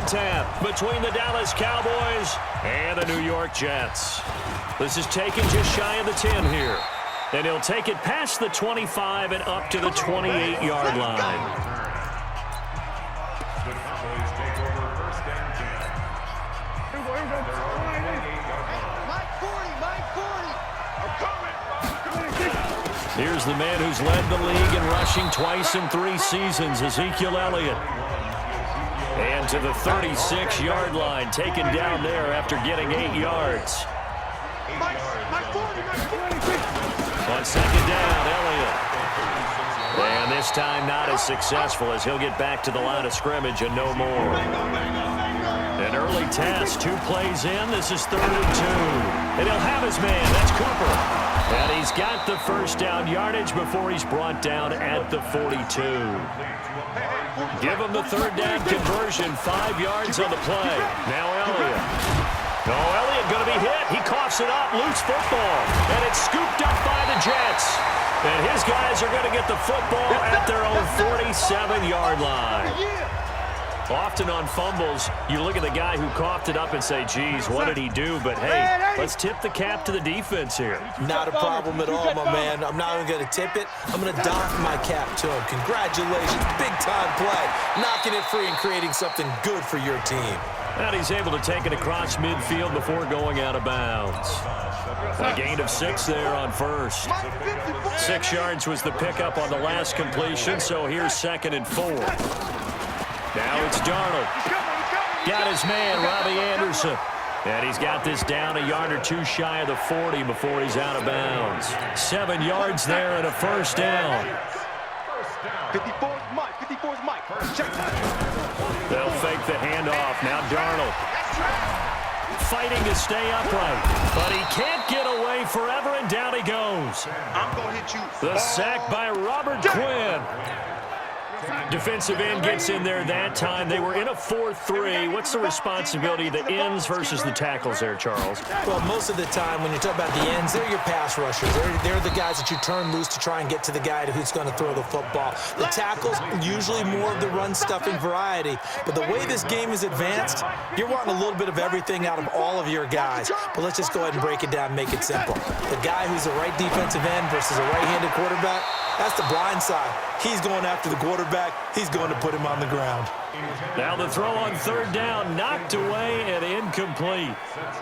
tap between the Dallas Cowboys and the New York Jets. This is taken just shy of the 10 here. And he'll take it past the 25 and up to the 28-yard line. Here's the man who's led the league in rushing twice in 3 seasons, Ezekiel Elliott. And to the 36-yard line, taken down there after getting 8 yards. On second down, Elliott. And this time not as successful as he'll get back to the line of scrimmage and no more. An early test, 2 plays in. This is 3rd and 2. And he'll have his man. That's Cooper. And he's got the first down yardage before he's brought down at the 42. Give him the 3rd down conversion. 5 yards on the play. Now Elliott. Oh, Elliott going to be hit. He coughs it up. Loose football. And it's scooped up by the Jets. And his guys are going to get the football at their own 47-yard line. Often on fumbles, you look at the guy who coughed it up and say, geez, what did he do? But, hey, let's tip the cap to the defense here. Not a problem at all, my man. I'm not even going to tip it. I'm going to doff my cap to him. Congratulations. Big-time play. Knocking it free and creating something good for your team. And he's able to take it across midfield before going out of bounds. A gain of 6 there on first. 6 yards was the pickup on the last completion, so here's 2nd and 4. Now it's Darnold. Got his man, Robbie Anderson. And he's got this down a yard or 2 shy of the 40 before he's out of bounds. 7 yards there and a first down. 54's Mike. 54's Mike. Check. They'll fake the handoff. Now Darnold. Fighting to stay upright. But he can't get away forever, and down he goes. I'm going to hit you. The sack by Robert Quinn. Defensive end gets in there that time. They were in a 4-3. What's the responsibility of the ends versus the tackles there, Charles? Well, most of the time when you talk about the ends, they're your pass rushers. They're the guys that you turn loose to try and get to the guy who's going to throw the football. The tackles, usually more of the run-stuffing variety. But the way this game is advanced, you're wanting a little bit of everything out of all of your guys. But let's just go ahead and break it down and make it simple. The guy who's a right defensive end versus a right-handed quarterback, that's the blind side. He's going after the quarterback. He's going to put him on the ground. Now the throw on 3rd down, knocked away and incomplete.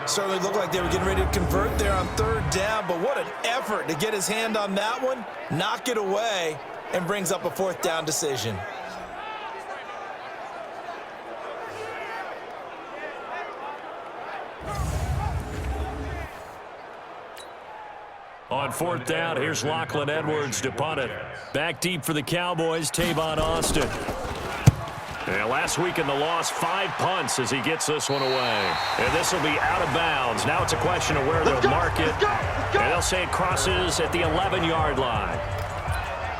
Certainly looked like they were getting ready to convert there on 3rd down, but what an effort to get his hand on that one, knock it away, and brings up a 4th down decision. On 4th down, here's Lachlan Edwards to punt it. Back deep for the Cowboys, Tavon Austin. And last week in the loss, 5 punts as he gets this one away. And this will be out of bounds. Now it's a question of where they'll mark it. And they'll say it crosses at the 11-yard line.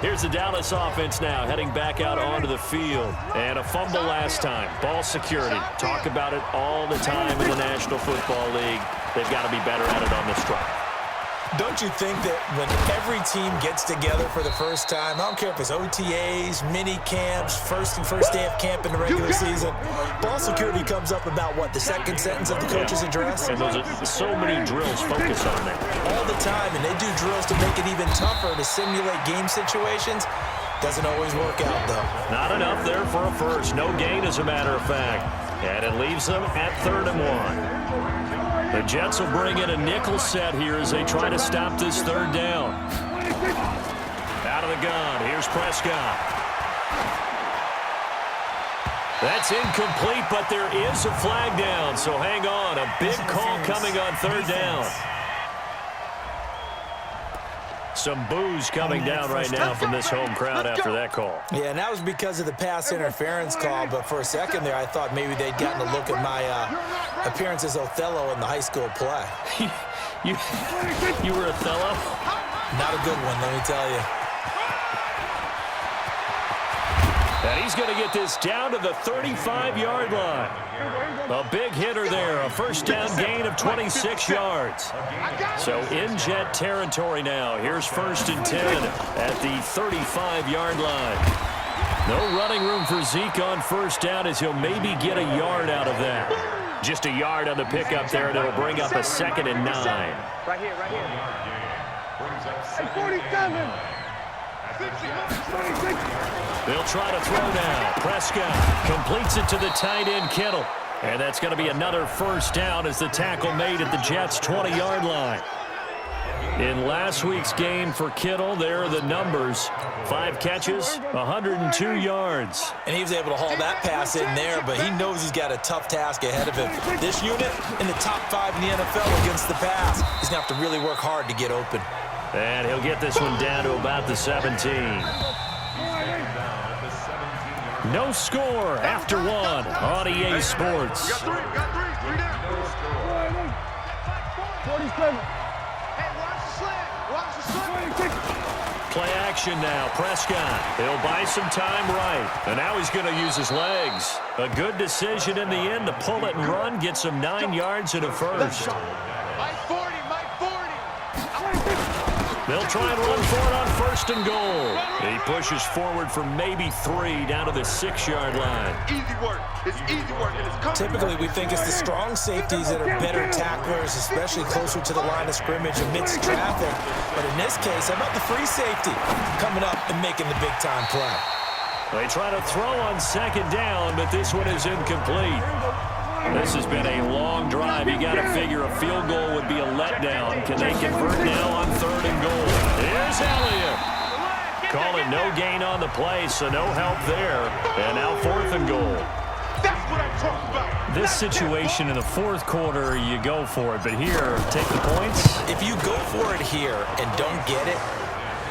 Here's the Dallas offense now heading back out onto the field. And a fumble last time. Ball security. Talk about it all the time in the National Football League. They've got to be better at it on this drive. Don't you think that when every team gets together for the first time, I don't care if it's OTAs, mini camps, first day of camp in the regular season, ball security comes up about what, the 2nd sentence of the coach's address? And those are so many drills focus on that. All the time, and they do drills to make it even tougher to simulate game situations. Doesn't always work out, though. Not enough there for a first. No gain, as a matter of fact. And it leaves them at 3rd and 1. The Jets will bring in a nickel set here as they try to stop this 3rd down. Out of the gun, here's Prescott. That's incomplete, but there is a flag down, so hang on. A big call coming on 3rd down. Some boos coming down right now from this home crowd after that call. Yeah, and that was because of the pass interference call, but for a second there I thought maybe they'd gotten a look at my appearance as Othello in the high school play. You were Othello? Not a good one, let me tell you. And he's going to get this down to the 35-yard line. A big hitter there, a first down gain of 26 yards. So in Jet territory now. Here's 1st and 10 at the 35-yard line. No running room for Zeke on first down as he'll maybe get a yard out of that. Just a yard on the pickup there, and it'll bring up a 2nd and 9. Right here, right here. 47. They'll try to throw now. Prescott completes it to the tight end, Kittle. And that's going to be another first down as the tackle made at the Jets' 20-yard line. In last week's game for Kittle, there are the numbers. 5 catches, 102 yards. And he was able to haul that pass in there, but he knows he's got a tough task ahead of him. This unit in the top 5 in the NFL against the pass. He's going to have to really work hard to get open. And he'll get this one down to about the 17. No score after 1 on EA Sports. Got three down. 47. Play action now. Prescott. He'll buy some time right. And now he's going to use his legs. A good decision in the end to pull it and run. Get some 9 yards and a first. My 40, my 40. They'll try and run for it on 1st and goal. He pushes forward for maybe 3 down to the 6-yard line. Easy work. It's easy work. And it's coming. Typically, we think it's the strong safeties that are better tacklers, especially closer to the line of scrimmage amidst traffic. But in this case, how about the free safety coming up and making the big-time play? They try to throw on 2nd down, but this one is incomplete. This has been a long drive. You got to figure a field goal would be a letdown. Can they convert now on 3rd and goal? Here's Elliott. Call it no gain on the play, so no help there. And now 4th and goal. That's what I'm talking about. This situation in the 4th quarter, you go for it. But here, take the points. If you go for it here and don't get it,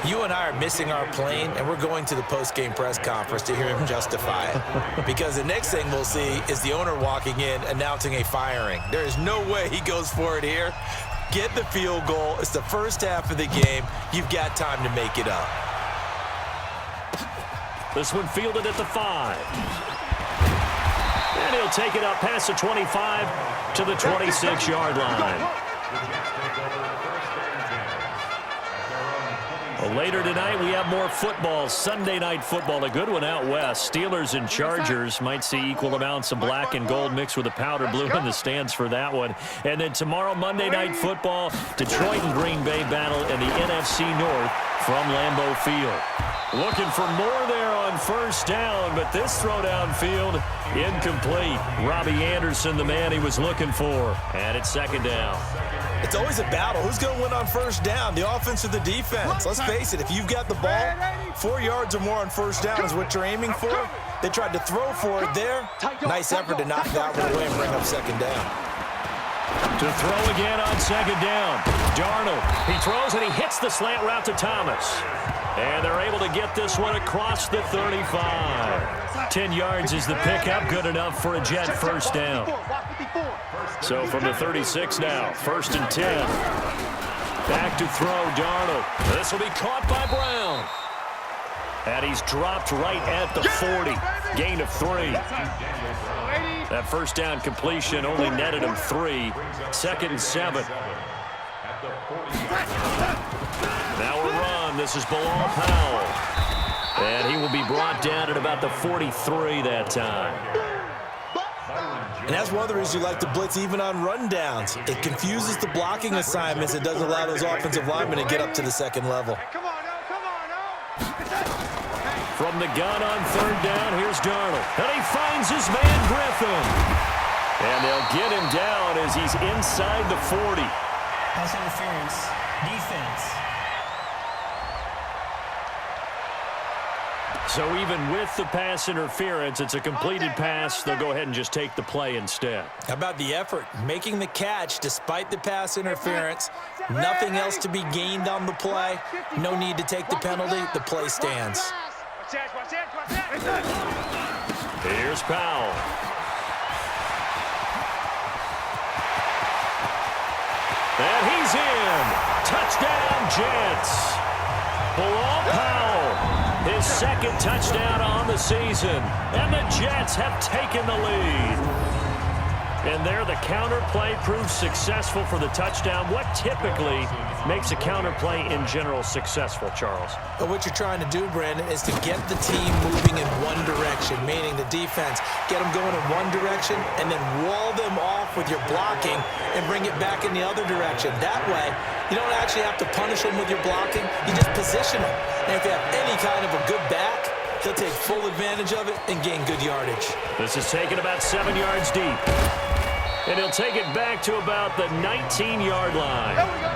you and I are missing our plane, and we're going to the post-game press conference to hear him justify it. Because the next thing we'll see is the owner walking in announcing a firing. There is no way he goes for it here. Get the field goal. It's the first half of the game. You've got time to make it up. This one fielded at the 5. And he'll take it up past the 25 to the 26-yard line. Well, later tonight, we have more football. Sunday night football, a good one out west. Steelers and Chargers might see equal amounts of black and gold mixed with a powder blue in the stands for that one. And then tomorrow, Monday night football, Detroit and Green Bay battle in the NFC North from Lambeau Field. Looking for more there on first down, but this throw downfield incomplete. Robbie Anderson, the man he was looking for. And it's 2nd down. It's always a battle. Who's going to win on first down, the offense or the defense? Let's face it, if you've got the ball, 4 yards or more on first down is what you're aiming for. They tried to throw for it there. Nice effort to knock that one away and bring up 2nd down. To throw again on 2nd down. Darnold, he throws and he hits the slant route to Thomas. And they're able to get this one across the 35. 10 yards is the pickup, good enough for a Jet first down. So from the 36 now, 1st and 10. Back to throw, Darnold. This will be caught by Brown. And he's dropped right at the 40. Gain of 3. That first down completion only netted him 3. 2nd and 7. Now a run. This is Bilal Powell. And he will be brought down at about the 43 that time. And that's one of the reasons you like to blitz even on rundowns. It confuses the blocking assignments. It doesn't allow those offensive linemen to get up to the 2nd level. From the gun on 3rd down, here's Darnold. And he finds his man Griffin. And they'll get him down as he's inside the 40. Pass interference. Defense. So even with the pass interference, it's a completed pass. They'll go ahead and just take the play instead. How about the effort? Making the catch despite the pass interference. Nothing else to be gained on the play. No need to take the penalty. The play stands. Here's Powell. And he's in. Touchdown, Jets. Bilal Powell, his 2nd touchdown on the season. And the Jets have taken the lead. And there the counter play proves successful for the touchdown. What typically makes a counter play in general successful, Charles? But what you're trying to do, Brandon, is to get the team moving in one direction, meaning the defense, get them going in one direction and then wall them off with your blocking and bring it back in the other direction. That way, you don't actually have to punish them with your blocking. You just position them. And if you have any kind of a good back, they'll take full advantage of it and gain good yardage. This is taken about 7 yards deep. And he'll take it back to about the 19-yard line. There we go.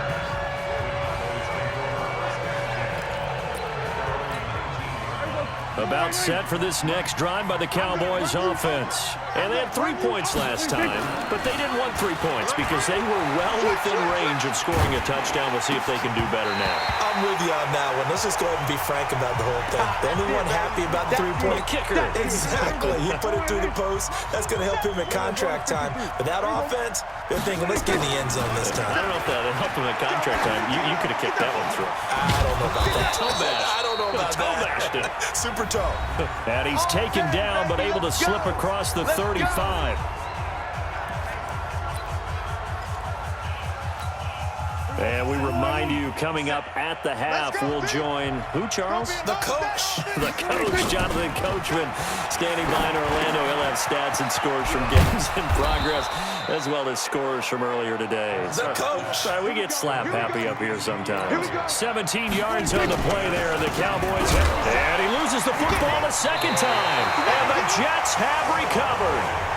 About set for this next drive by the Cowboys offense. And they had 3 points last time, but they didn't want 3 points because they were well within range of scoring a touchdown. We'll see if they can do better now. I'm with you on that one. Let's just go ahead and be frank about the whole thing. The only one happy about the three-point kicker. Exactly. He put it through the post. That's going to help him at contract time. But that offense, they're thinking, let's get in the end zone this time. I don't know if that helped him at contract time. You could have kicked that one through. I don't know about that. I don't know about Toe bashed it. that. Super toe. And he's taken down, but able to slip across the 35. And we remind you, coming up at the half, we'll join who, Charles? The coach. The coach, Jonathan Coachman, standing by in Orlando. He'll have stats and scores from games in progress, as well as scores from earlier today. The coach. Sorry, we get slap happy up here sometimes. 17 yards on the play there. The Cowboys, and he loses the football a second time. And the Jets have recovered.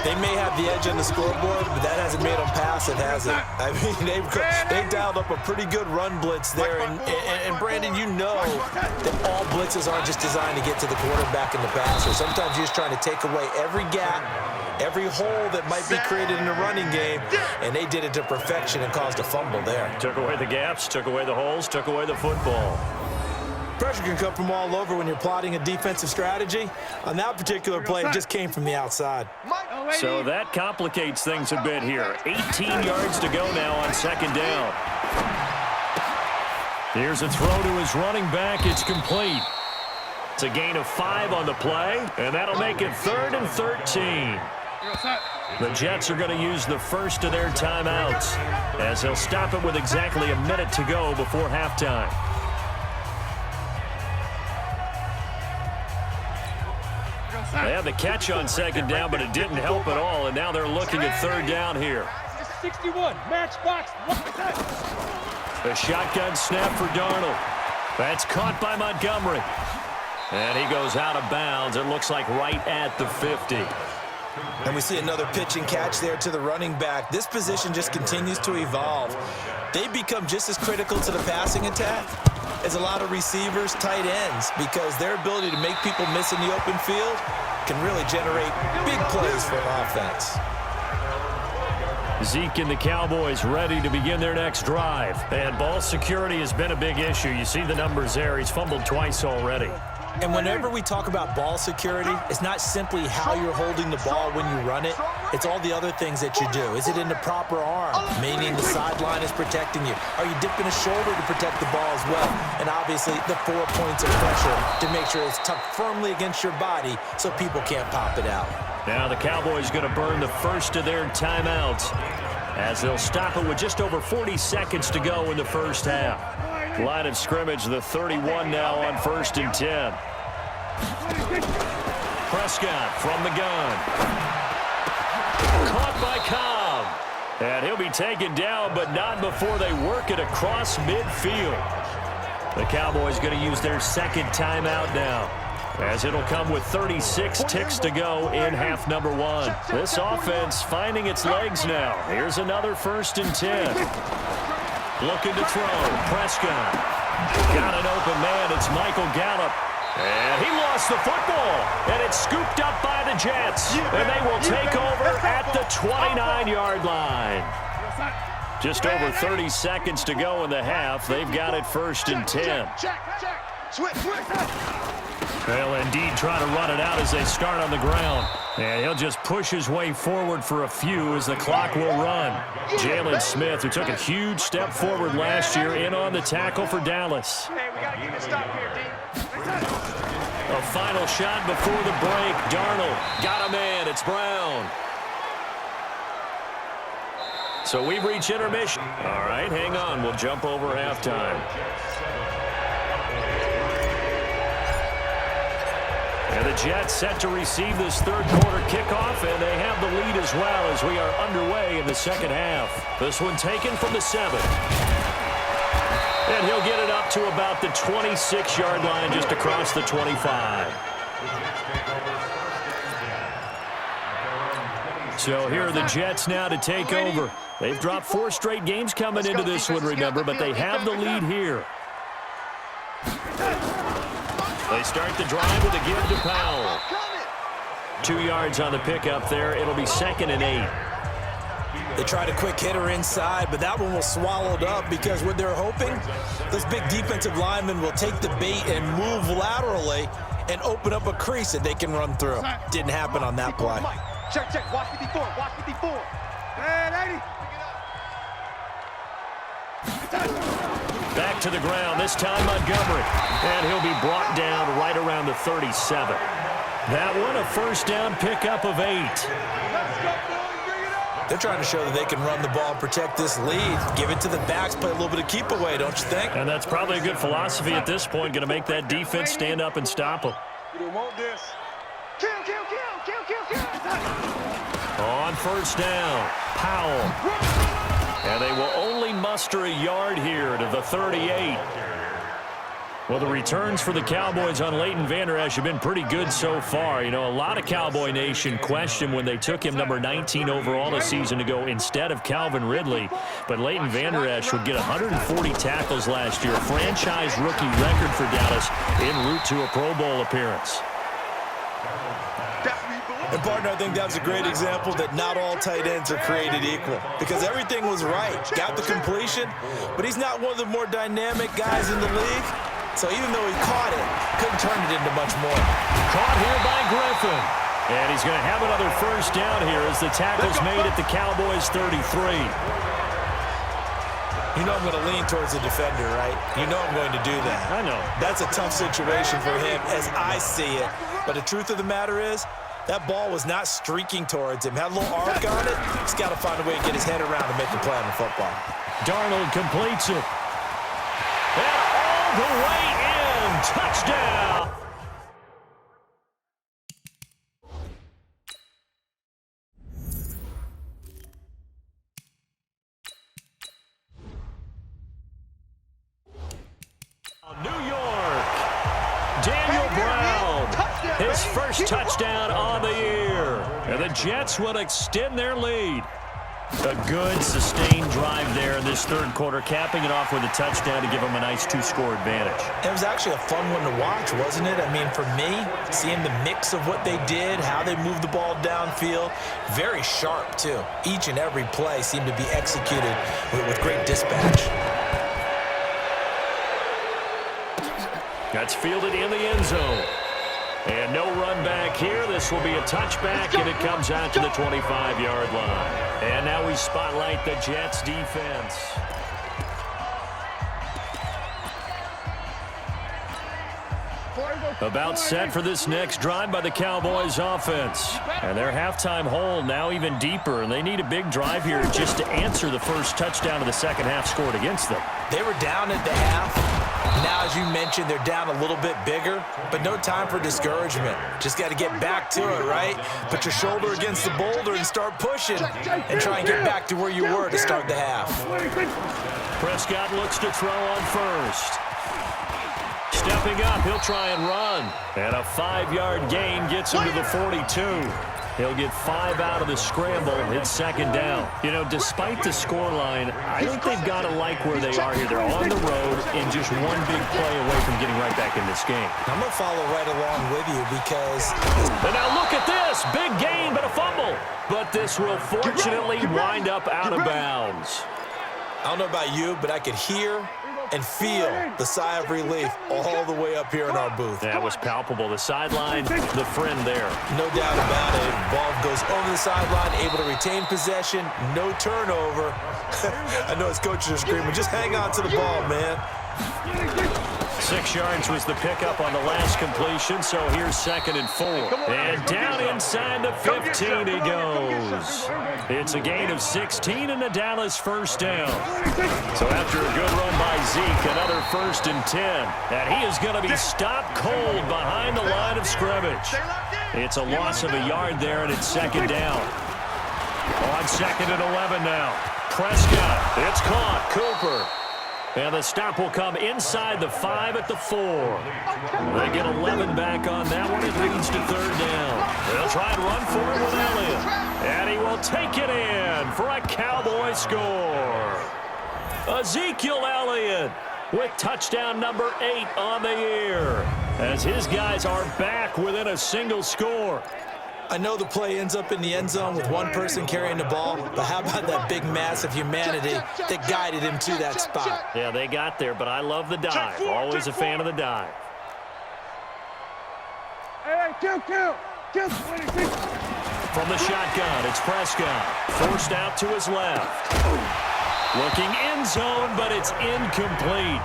They may have the edge on the scoreboard, but that hasn't made them pass it, has it? I mean, they dialed up a pretty good run blitz there. And Brandon, you know that all blitzes aren't just designed to get to the quarterback and the passer. Sometimes you're just trying to take away every gap, every hole that might be created in the running game, and they did it to perfection and caused a fumble there. Took away the gaps, took away the holes, took away the football. Pressure can come from all over when you're plotting a defensive strategy. On that particular play, it just came from the outside. So that complicates things a bit here. 18 yards to go now on second down. Here's a throw to his running back. It's complete. It's a gain of 5 on the play, and that'll make it 3rd and 13. The Jets are going to use the first of their timeouts, as they'll stop it with exactly a minute to go before halftime. They had the catch on second down, but it didn't help at all, and now they're looking at third down here. 61, matchbox. A shotgun snap for Darnold. That's caught by Montgomery. And he goes out of bounds. It looks like right at the 50. And we see another pitch and catch there to the running back. This position just continues to evolve. They become just as critical to the passing attack as a lot of receivers, tight ends, because their ability to make people miss in the open field can really generate big plays for an offense. Zeke and the Cowboys ready to begin their next drive. And ball security has been a big issue. You see the numbers there. He's fumbled twice already. And whenever we talk about ball security, it's not simply how you're holding the ball when you run it. It's all the other things that you do. Is it in the proper arm, meaning the sideline is protecting you? Are you dipping a shoulder to protect the ball as well? And obviously, the 4 points of pressure to make sure it's tucked firmly against your body so people can't pop it out. Now the Cowboys going to burn the first of their timeouts, as they'll stop it with just over 40 seconds to go in the first half. Line of scrimmage, the 31 now on 1st and 10. Prescott from the gun. Caught by Cobb. And he'll be taken down, but not before they work it across midfield. The Cowboys going to use their second timeout now, as it'll come with 36 ticks to go in half number 1. This offense finding its legs now. Here's another 1st and 10. Looking to throw. Prescott. Got an open man. It's Michael Gallup. And he lost the football. And it's scooped up by the Jets. And they will take over at the 29-yard line. Just over 30 seconds to go in the half. They've got it 1st and 10. They'll indeed try to run it out as they start on the ground. And he'll just push his way forward for a few as the clock will run. Jalen Smith, who took a huge step forward last year, in on the tackle for Dallas. Hey, we got to get a stop here, D. A final shot before the break. Darnold got a man. It's Brown. So we've reached intermission. All right, hang on. We'll jump over halftime. And the Jets set to receive this third quarter kickoff, and they have the lead as well as we are underway in the second half. This one taken from the 7. And he'll get it up to about the 26-yard line, just across the 25. So here are the Jets now to take over. They've dropped 4 straight games coming into this one, remember, but they have the lead here. They start the drive with a give to Powell. 2 yards on the pickup there. It'll be 2nd and 8. They tried a quick hitter inside, but that one was swallowed up because what they're hoping, this big defensive lineman will take the bait and move laterally and open up a crease that they can run through. Didn't happen on that play. Check, check. Watch 54. Watch 54. And 80. Back to the ground, this time Montgomery. And he'll be brought down right around the 37. That one, a first down pickup of 8. They're trying to show that they can run the ball and protect this lead. Give it to the backs, play a little bit of keep away, don't you think? And that's probably a good philosophy at this point, going to make that defense stand up and stop them. You don't want this. Kill, kill, kill, kill, kill, kill. On first down, Powell. And they will only muster a yard here to the 38. Well, the returns for the Cowboys on Leighton Vander Esch have been pretty good so far. You know, a lot of Cowboy Nation questioned when they took him number 19 overall a season ago instead of Calvin Ridley. But Leighton Vander Esch would get 140 tackles last year, franchise rookie record for Dallas, en route to a Pro Bowl appearance. And, partner, I think that's a great example that not all tight ends are created equal because everything was right. Got the completion, but he's not one of the more dynamic guys in the league. So even though he caught it, couldn't turn it into much more. Caught here by Griffin. And he's going to have another first down here as the tackle's made at the Cowboys' 33. You know I'm going to lean towards the defender, right? You know I'm going to do that. I know. That's a tough situation for him as I see it. But the truth of the matter is, that ball was not streaking towards him. Had a little arc on it. He's got to find a way to get his head around and make a play on the football. Darnold completes it. And all the way in. Touchdown. New York. Daniel Brown. His first touchdown on the year. And the Jets will extend their lead. A good, sustained drive there in this third quarter, capping it off with a touchdown to give them a nice 2-score advantage. It was actually a fun one to watch, wasn't it? I mean, for me, seeing the mix of what they did, how they moved the ball downfield, very sharp, too. Each and every play seemed to be executed with great dispatch. That's fielded in the end zone. And no run back here. This will be a touchback, and it comes out to the 25-yard line. And now we spotlight the Jets defense. About set for this next drive by the Cowboys offense. And their halftime hole now even deeper, and they need a big drive here just to answer the first touchdown of the second half scored against them. They were down at the half. Now, as you mentioned, they're down a little bit bigger, but no time for discouragement. Just got to get back to it, right? Put your shoulder against the boulder and start pushing and try and get back to where you were to start the half. Prescott looks to throw on first. Stepping up, he'll try and run. And a 5-yard gain gets him to the 42. He'll get 5 out of the scramble. It's second down. You know, despite the scoreline, I think they've got to like where they are here. They're on the road and just one big play away from getting right back in this game. I'm going to follow right along with you because... And now look at this. Big gain, but a fumble. But this will fortunately wind up out of bounds. I don't know about you, but I could hear and feel the sigh of relief all the way up here in our booth. That was palpable. The sideline, the friend there. No doubt about it. Ball goes over the sideline, able to retain possession, no turnover. I know his coaches are screaming, just hang on to the ball, man. 6 yards was the pickup on the last completion, so here's 2nd and 4. And down inside the 15 he goes. It's a gain of 16 and a Dallas first down. So after a good run by Zeke, another 1st and 10. And he is going to be stopped cold behind the line of scrimmage. It's a loss of a yard there, and it's 2nd down. On 2nd and 11 now. Prescott, it's caught. Cooper. And the stop will come inside the 5 at the 4. They get 11 back on that one. It leads to 3rd down. They'll try and run for it with Elliott. And he will take it in for a Cowboy score. Ezekiel Elliott with touchdown number 8 on the year, as his guys are back within a single score. I know the play ends up in the end zone with one person carrying the ball, but how about that big mass of humanity that guided him to that spot? Yeah, they got there, but I love the dive. Always a fan of the dive. Hey, kill. From the shotgun, it's Prescott. Forced out to his left. Looking end zone, but it's incomplete.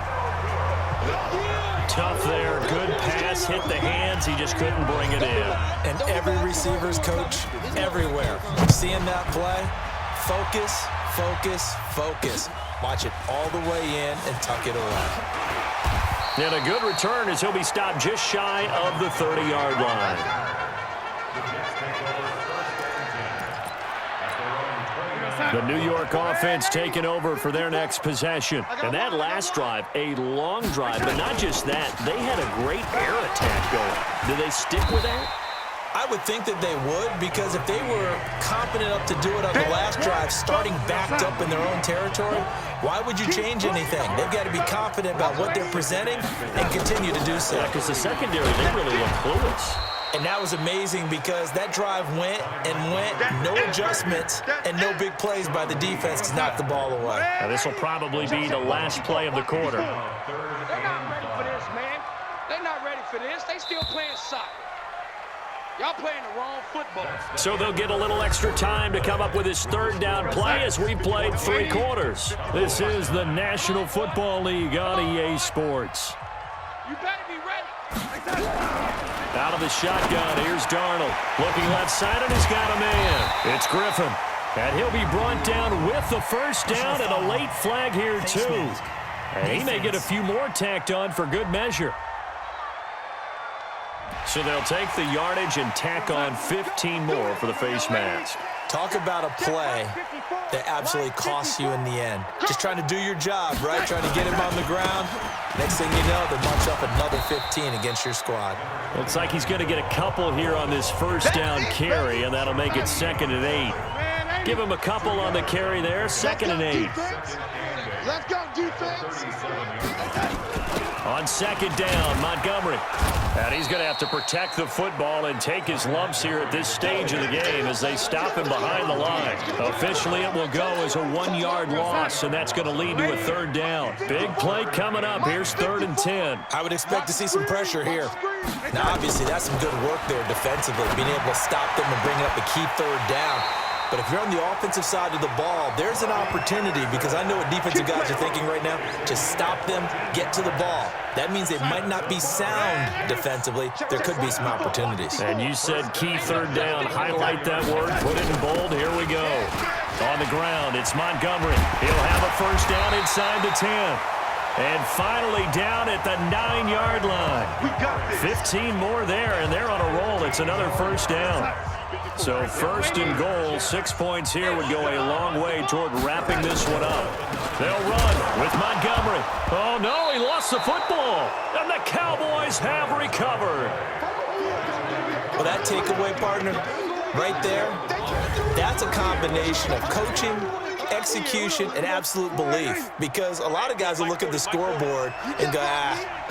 Tough there. Good pass. Hit the hands. He just couldn't bring it in. And every receiver's coach everywhere. Seeing that play, focus. Watch it all the way in and tuck it away. And a good return as he'll be stopped just shy of the 30-yard line. The New York offense taking over for their next possession. And that last drive, a long drive, but not just that. They had a great air attack going. Do they stick with that? I would think that they would, because if they were confident enough to do it on the last drive, starting backed up in their own territory, why would you change anything? They've got to be confident about what they're presenting and continue to do so. Yeah, because the secondary, they really look clueless. And that was amazing because that drive went, no adjustments, and no big plays by the defense to knock the ball away. Now, this will probably be the last play of the quarter. They're not ready for this, man. They're not ready for this. They still playing soccer. Y'all playing the wrong football. So they'll get a little extra time to come up with his 3rd down play as we played 3 quarters. This is the National Football League on EA Sports. You better be ready. Out of the shotgun, here's Darnold. Looking left side, and he's got a man. It's Griffin. And he'll be brought down with the 1st down and a late flag here, too. And he may get a few more tacked on for good measure. So they'll take the yardage and tack on 15 more for the face mask. Talk about a play that absolutely costs you in the end. Just trying to do your job, right? Trying to get him on the ground. Next thing you know, they march up another 15 against your squad. Looks like he's going to get a couple here on this 1st down carry, and that'll make it 2nd and 8. Give him a couple on the carry there, 2nd and 8. Let's go, defense. On 2nd down, Montgomery. And he's going to have to protect the football and take his lumps here at this stage of the game as they stop him behind the line. Officially, it will go as a 1-yard loss, and that's going to lead to a 3rd down. Big play coming up. Here's 3rd and 10. I would expect to see some pressure here. Now, obviously, that's some good work there defensively, being able to stop them and bring up a key 3rd down. But if you're on the offensive side of the ball, there's an opportunity, because I know what defensive guys are thinking right now. Just stop them, get to the ball. That means they might not be sound defensively. There could be some opportunities. And you said key 3rd down. Highlight that word. Put it in bold. Here we go. On the ground, it's Montgomery. He'll have a 1st down inside the 10. And finally down at the 9-yard line. 15 more there, and they're on a roll. It's another 1st down. So 1st and goal, 6 points here would go a long way toward wrapping this one up. They'll run with Montgomery. Oh, no, he lost the football. And the Cowboys have recovered. Well, that takeaway, partner, right there, that's a combination of coaching, execution, and absolute belief. Because a lot of guys will look at the scoreboard and go,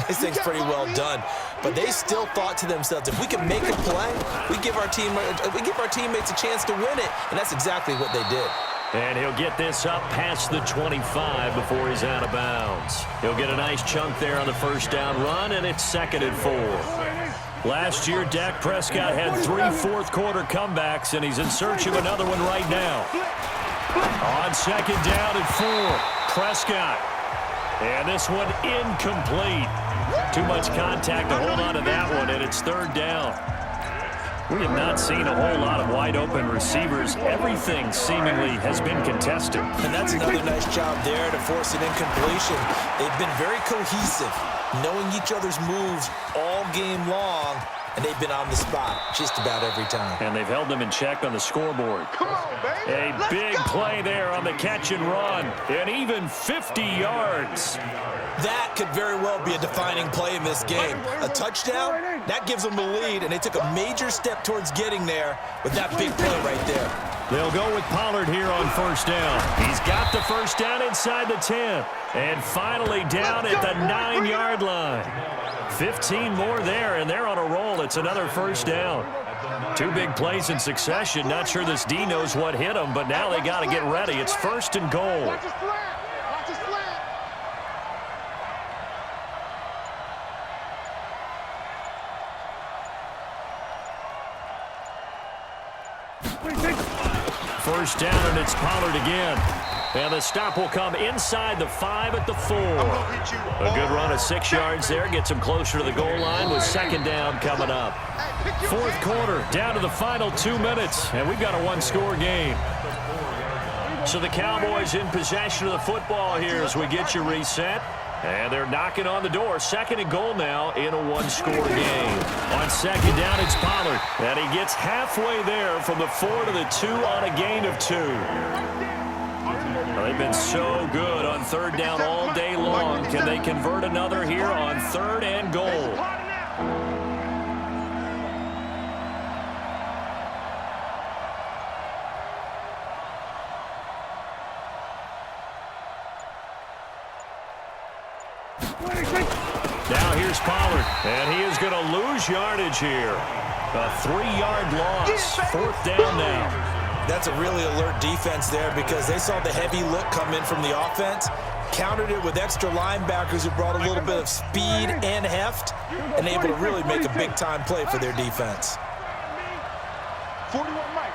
this thing's pretty well done. But they still thought to themselves, if we can make a play, we give our teammates a chance to win it. And that's exactly what they did. And he'll get this up past the 25 before he's out of bounds. He'll get a nice chunk there on the 1st down run, and it's 2nd and 4. Last year, Dak Prescott had 3 fourth-quarter comebacks, and he's in search of another one right now. On 2nd down and 4, Prescott. And this one incomplete. Too much contact to hold on to that one, and it's third down. We have not seen a whole lot of wide-open receivers. Everything seemingly has been contested. And that's another nice job there to force an incompletion. They've been very cohesive, knowing each other's moves all game long, and they've been on the spot just about every time. And they've held them in check on the scoreboard. Come on, baby. A big play there on the catch and run, and even 50 yards. That could very well be a defining play in this game. A touchdown, that gives them the lead, and they took a major step towards getting there with that big play right there. They'll go with Pollard here on first down. He's got the first down inside the 10, and finally down at the 9-yard line. 15 more there, and they're on a roll. It's another first down. Two big plays in succession. Not sure this D knows what hit him, but now they got to get ready. It's first and goal. Watch his slant. Watch his slant. First down, and it's Pollard again. And the stop will come inside the 5 at the 4. A good run of 6 yards there. Gets him closer to the goal line with second down coming up. Fourth quarter, down to the final 2 minutes, and we've got a one-score game. So the Cowboys in possession of the football here as we get you reset. And they're knocking on the door. Second and goal now in a one-score game. On second down, it's Pollard. And he gets halfway there from the 4 to the 2 on a gain of 2. Well, they've been so good on third down all day long. Can they convert another here on third and goal? Now here's Pollard, and he is going to lose yardage here. A 3-yard loss. Fourth down now. That's a really alert defense there because they saw the heavy look come in from the offense, countered it with extra linebackers who brought a little bit of speed and heft, and able to really make a big-time play for their defense. 41 Mike,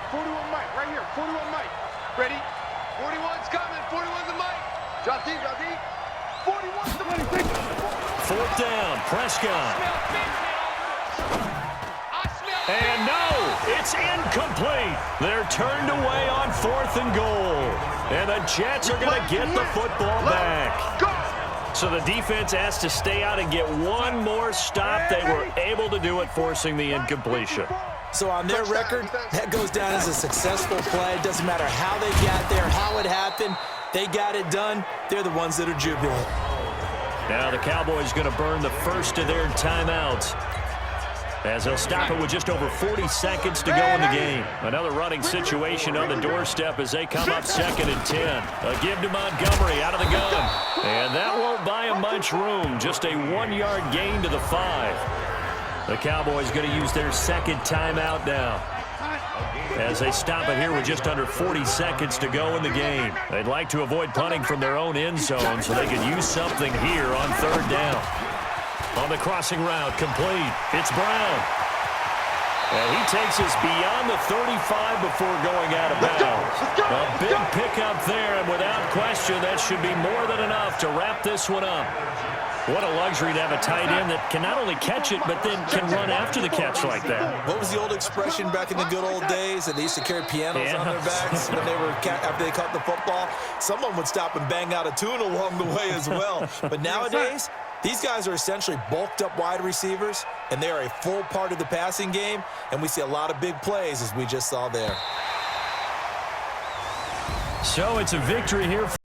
right here, 41 Mike. Ready? 41's coming, 41's the Mike. Drop deep. 41's the Mike. Fourth down, Prescott. And no, it's incomplete. They're turned away on fourth and goal. And the Jets are going to get the football back. So the defense has to stay out and get one more stop. They were able to do it, forcing the incompletion. So on their record, that goes down as a successful play. It doesn't matter how they got there, how it happened. They got it done. They're the ones that are jubilant. Now the Cowboys going to burn the first of their timeouts, as they'll stop it with just over 40 seconds to go in the game. Another running situation on the doorstep as they come up second and 10. A give to Montgomery out of the gun. And that won't buy him much room. Just a 1-yard gain to the 5. The Cowboys going to use their second timeout now, as they stop it here with just under 40 seconds to go in the game. They'd like to avoid punting from their own end zone so they could use something here on third down. On the crossing route, complete. It's Brown. And he takes us beyond the 35 before going out of bounds. A big pickup there, and without question, that should be more than enough to wrap this one up. What a luxury to have a tight end that can not only catch it, but then can run after the catch like that. What was the old expression back in the good old days that they used to carry pianos on their backs when they were after they caught the football? Someone would stop and bang out a tune along the way as well. But nowadays, these guys are essentially bulked up wide receivers, and they are a full part of the passing game, and we see a lot of big plays as we just saw there. So it's a victory here.